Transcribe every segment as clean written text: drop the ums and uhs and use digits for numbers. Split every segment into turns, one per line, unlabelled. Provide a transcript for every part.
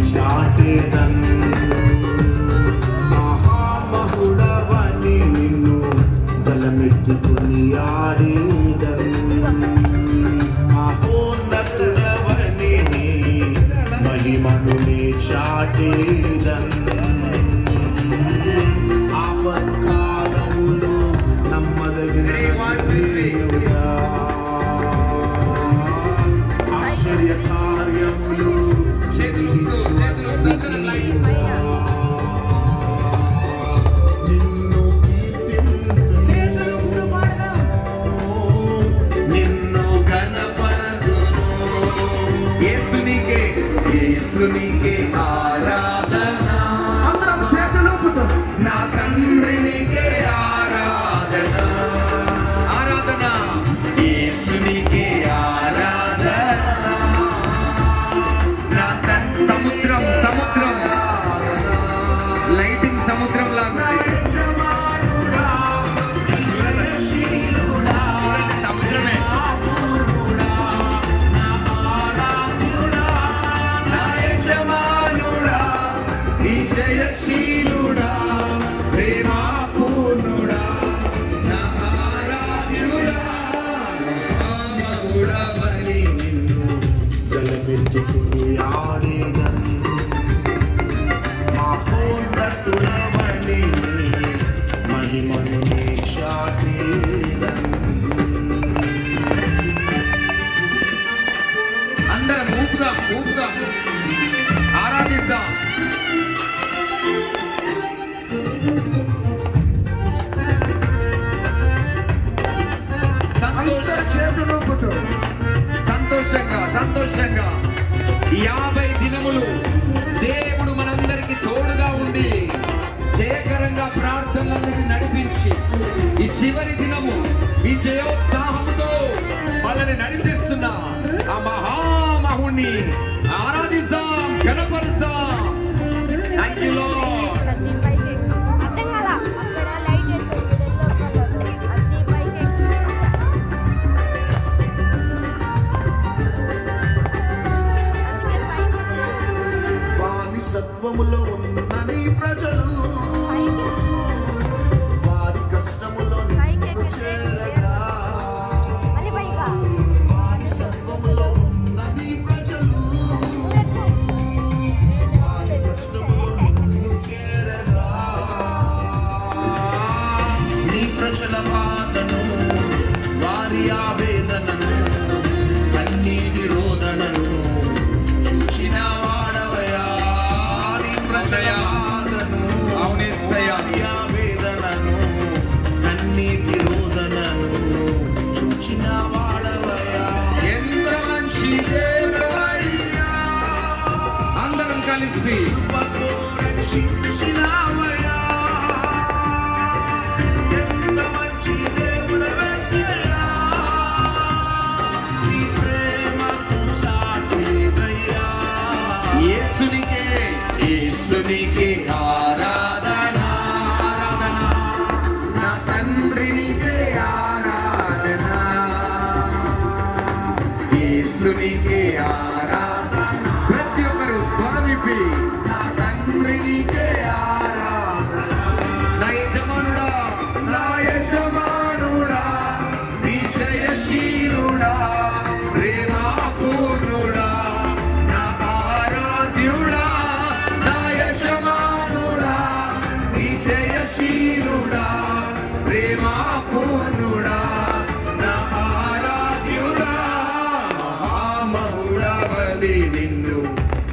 చాటేదన్ మహామహుడవని నిన్ను గలమెత్తుకుని ఆడేదన్ మహోన్నతుడవని మహిమను చాటేదన్ ఆపత్కాలములో నమ్మదగిన దేవుడా ఆశ్చర్య కార్యములు నిన్ను గణపరతును యేసునికే ఆరాధన నా తండ్రినికే ఆరాధన ఆరాధన యేసునికే ఆరాధన నా సముద్రం సముద్రం లైటింగ్ సముద్రం లాగా సముద్రమే జయశీలుడా ప్రేమా పూర్ణుడా నా ఆరాధ్యుడా మహుడవని నిన్ను గలమెత్తుకుని ఆడేదన్ మహోన్నతుడవని మహిమను చాటేదన్ అందరం ఊపుదాం ఊపుదాం ఆరాధిద్దాం సంతోషంగా సంతోషంగా 50 దినములు దేవుడు మనందరికి తోడుగా ఉండి జయకరంగా ప్రార్థనలను నడిపించి ఈ చివరి దినము ఈ జయోత్సాహముతో వాళ్ళని నడిపిస్తున్న ఆ మహామహుణ్ణి ఆరాధిద్దాం గణపరుద్దాం. Thank you lord. సత్వములో ఉన్న నీ ప్రజలు వారి కష్టములో నిన్ను చేరగా వారి సత్వములో ఉన్న నీ ప్రజలు వారి కష్టములో నిన్ను చేరగా నీ ప్రజల బాధను వారి ఆవేదనను కన్నీటి రోదనను చూచిన వాడవయా వేదనను కన్నీటి రోదనను చూచిన వాడవయ్యా ఎంత మంచి దేవుడవయ్యా అందరం కలిసి రక్షించినవయ్యా ఎంత మంచి దేవుడవేసయ్యా నీ ప్రేమకు సాటిదయ్యా యేసునికే ఆరాధన ఆరాధన నా తండ్రినికే ఆరాధన యేసునికే ఆరాధన ప్రతి ఒక్కరు స్వరమిపి నా తండ్రినికే ఆరాధన నా యజమానుడా నీ జయశీలుడా ప్రేమా పూర్ణుడా నా ఆరాధ్యుడా జయశీలుడా ప్రేమా పూర్ణుడా నా ఆరాధ్యుడా మహామహుడవని నిన్ను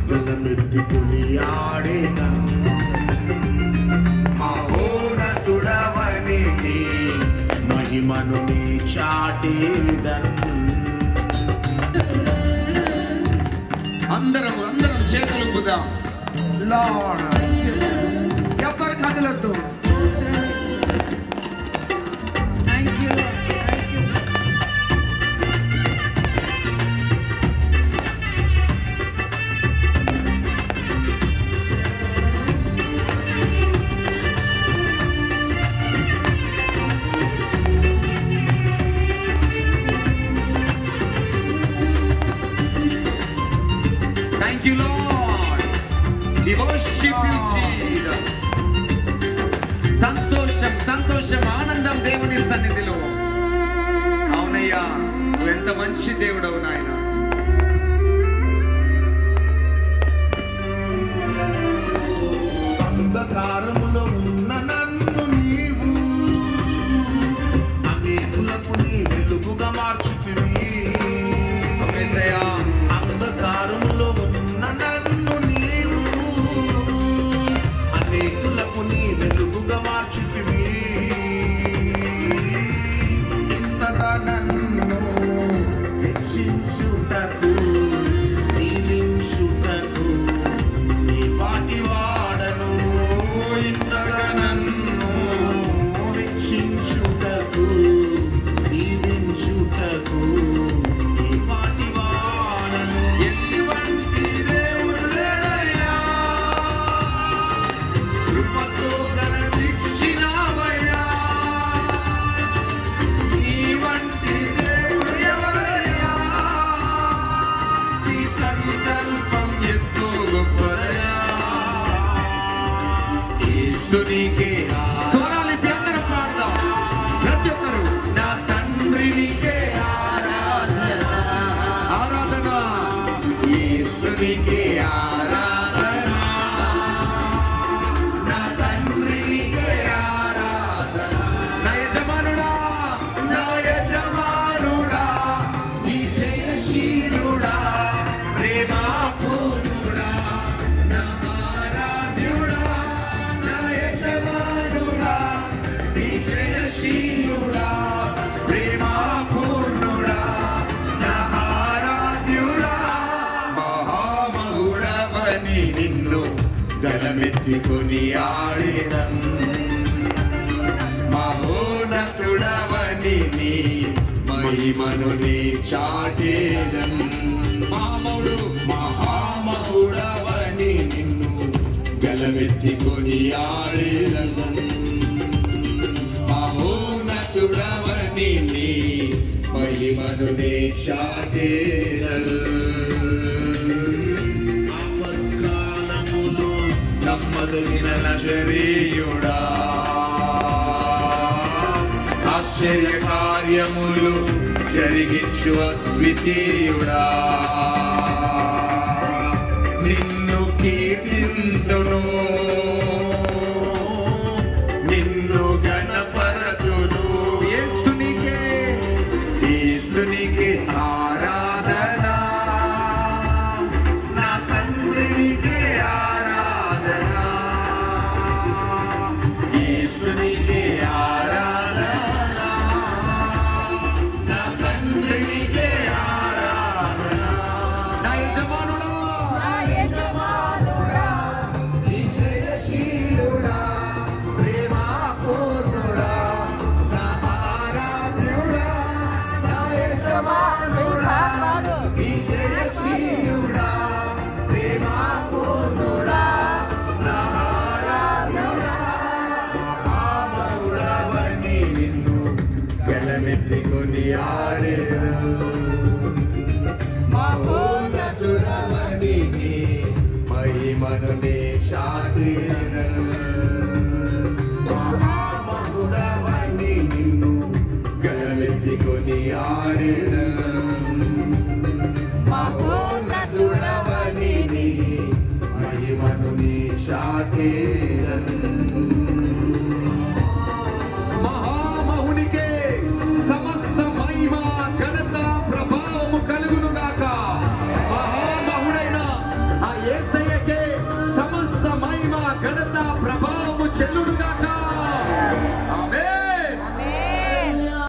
గలమెత్తుకుని ఆడేదన్ మహోన్నతుడవని మహిమను చాటేదన్ అందరం చేతులు ఊపుదాం. లార్డ్ ఎవరు కదలొద్దు. Thank you, Lord.
We worship you, Jesus. సంతోషం సంతోషం ఆనందం దేవుని సన్నిధిలో. అవునయ్యా, నువ్వు ఎంత మంచి దేవుడవు నాయన.
అంధకారములో ఉన్న నన్ను నీవు అనేకులకు నీ వెలుగుగా మార్చితివి. అంధకారములో ఉన్న నన్ను నీవు అనేకులకు నీ వెలుగుగా మార్చితివి. ఇంతగా నన్ను హెచ్చించుటకు దీవించుటకు ఈ పాటి వాడను. ఇంతగా నన్ను హెచ్చించుటకు దీవించుటకు ఈ పాటి వాడను. ఎటువంటి దేవుడు లేడయ్యా, కృపతో కనిపించినావయ్యా. ఈ వంటి దేవుడు ఎవరయ్యా, ఈ సంకల్పం ఎంతో గొప్పదయ్యా. యేసునికే
స్వరాలెత్తి అందరూ పాడదాం. ప్రతి ఒక్కరు
నా తండ్రినికే ఆరాధన,
ఆరాధన.
యేసునికే ఆరాధన, నా తండ్రినికే ఆరాధన.
నా యజమానుడా,
నా యజమానుడా, నీ జయశీలుడా, ప్రేమాపూర్ణుడా, నా ఆరాధ్యుడా. నా యజమానుడా, నీ జయశీలుడా, ప్రేమాపూర్ణుడా, నా ఆరాధ్యుడా. మహామహుడవని నిన్ను గలమెత్తుకొని ఆడేదం, మహోన్నతుడవని నీ మహిమను నీ చాటేదం. మహామహుడవని నిన్ను గలమెత్తుకొని ఆడేదం, మహోన్నతుడవని నీ మహిమను నీ చాటేదం. ఆపత్కాలములో నమ్మదగిన నజరేయుడా, ఆశ్చర్య కార్యములు జరిగించు అద్వితీయుడా. నిన్ను కీర్తింతును, నిన్ను గణపరతును.
యేసునికే
యేసునికే ఆరాధన, నా తండ్రినికే ఆరాధన. యేసునికే ఆరాధన, నా తండ్రినికే ఆరాధన.
నా యజమానుడా,
నీ జయశీలుడా, ప్రేమాపూర్ణుడా, నా ఆరాధ్యుడా. నా యజమానుడా, నీ జయశీలుడా, ప్రేమాపూర్ణుడా, నా ఆరాధ్యుడా. మహామహుడవని నిన్ను గలమెత్తుకొని ఆడేదం, మహోన్నతుడవని నీ మహిమను నీ చాటేదం. మహామహుడవని నిన్ను గలమెత్తుకొని ఆడేదం, మహోన్నతుడవని నీ మహిమను నీ చాటేదం.